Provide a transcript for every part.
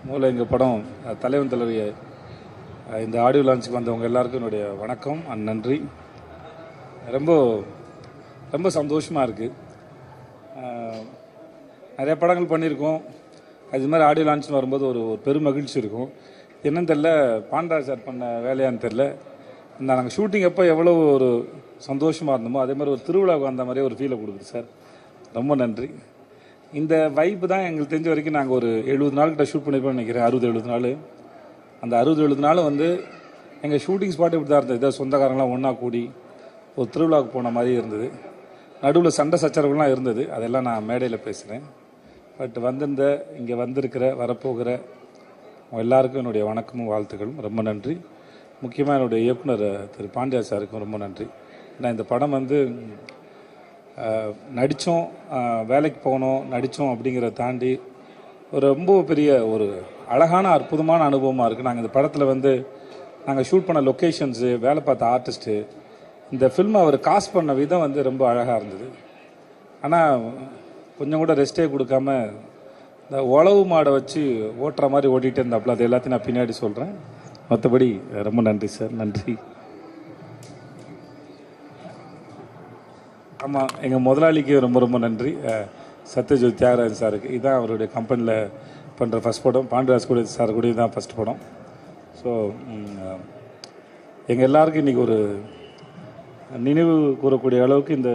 மூலம் எங்கள் படம் தலைவன் தலைவிய இந்த ஆடியோ லான்ச்சுக்கு வந்தவங்க எல்லாருக்கும் என்னுடைய வணக்கம் அண்ட் நன்றி. ரொம்ப ரொம்ப சந்தோஷமாக இருக்குது. நிறைய படங்கள் பண்ணியிருக்கோம். அது மாதிரி ஆடியோ லான்ச்னு வரும்போது ஒரு பெரும் மகிழ்ச்சி இருக்கும். என்னன்னு தெரில, பாண்டராஜ் சார் பண்ண வேலையான்னு தெரில, இந்த நாங்கள் ஷூட்டிங் எப்போ எவ்வளோ ஒரு சந்தோஷமாக இருந்தோமோ அதே மாதிரி ஒரு திருவிழாவுக்கு வந்த மாதிரியே ஒரு ஃபீலை கொடுக்குது சார். ரொம்ப நன்றி. இந்த வைப்பு தான் எங்களுக்கு தெரிஞ்ச வரைக்கும் நாங்கள் ஒரு 70 நாள்கிட்ட ஷூட் பண்ணியிருப்போம்னு நினைக்கிறேன். 60-70 நாள். அந்த 60-70 நாள் வந்து எங்கள் ஷூட்டிங் ஸ்பாட் இப்படி தான் இருந்தது. இதை சொந்தக்காரங்களாம் ஒன்றா கூடி ஒரு திருவிழாவுக்கு போன மாதிரி இருந்தது. நடுவில் சண்டை சச்சரவுலாம் இருந்தது. அதெல்லாம் நான் மேடையில் பேசுகிறேன். பட் இங்கே வந்திருக்கிற வரப்போகிற எல்லாருக்கும் என்னுடைய வணக்கமும் வாழ்த்துக்களும். ரொம்ப நன்றி. முக்கியமாக என்னுடைய இயக்குனர் திரு பாண்டியா சாருக்கும் ரொம்ப நன்றி. நான் இந்த படம் நடித்தோம், வேலைக்கு போனோம், நடித்தோம் அப்படிங்கிறத தாண்டி ஒரு ரொம்ப பெரிய ஒரு அழகான அற்புதமான அனுபவமாக இருக்குது. நாங்கள் இந்த படத்தில் நாங்கள் ஷூட் பண்ண லொக்கேஷன்ஸு, வேலை பார்த்த ஆர்டிஸ்ட்டு, இந்த ஃபில்மை அவர் காஸ்ட் பண்ண விதம் ரொம்ப அழகாக இருந்தது. ஆனால் கொஞ்சம் கூட ரெஸ்ட்டே கொடுக்காம இந்த உழவு மாடை வச்சு ஓட்டுற மாதிரி ஓட்டிகிட்டு இருந்தாப்புல. அது எல்லாத்தையும் நான் பின்னாடி சொல்கிறேன். மற்றபடி ரொம்ப நன்றி சார். நன்றி. ஆமாம், எங்கள் முதலாளிக்கு ரொம்ப ரொம்ப நன்றி. சத்யஜோத் தியாகராஜன் சாருக்கு. இதுதான் அவருடைய கம்பெனியில் பண்ணுற ஃபஸ்ட் படம். பாண்டராஜ் கூட சார் கூட இதுதான் ஃபஸ்ட் படம். ஸோ எங்கள் எல்லாருக்கும் இன்றைக்கி ஒரு நினைவு கூறக்கூடிய அளவுக்கு இந்த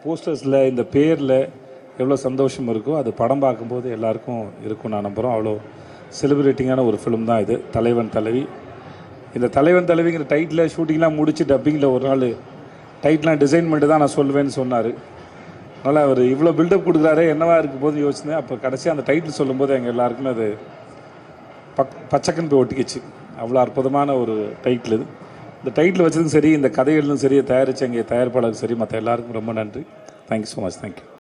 போஸ்டர்ஸில், இந்த பேரில் எவ்வளோ சந்தோஷம் இருக்கோ அது படம் பார்க்கும்போது எல்லாருக்கும் இருக்கும் நான் நம்புகிறோம். அவ்வளோ செலிப்ரேட்டிங்கான ஒரு ஃபிலிம் தான் இது, தலைவன் தலைவி. இந்த தலைவன் தலைவிங்கிற டைட்டில் ஷூட்டிங்லாம் முடித்து டப்பிங்கில் ஒரு நாள் டைட்டிலாம் டிசைன் பண்ணிட்டு தான் நான் சொல்லுவேன்னு சொன்னார். அதனால் அவர் இவ்வளோ பில்டப் கொடுக்குறாரு, என்னவா இருக்கும் போது யோசிச்சேன். அப்போ கடைசியாக அந்த டைட்டில் சொல்லும்போது எங்கள் எல்லாருக்குமே அது பச்சைக்கன் போய் ஒட்டிக்கிச்சு. அவ்வளோ அற்புதமான ஒரு டைட்டில் இது. இந்த டைட்டில் வச்சதும் சரி, இந்த கதைகளும் சரி, தயாரித்த எங்கள் தயாரிப்பாளருக்கு சரி, மற்ற எல்லாருக்கும் ரொம்ப நன்றி. Thank you so much. தேங்க்யூ.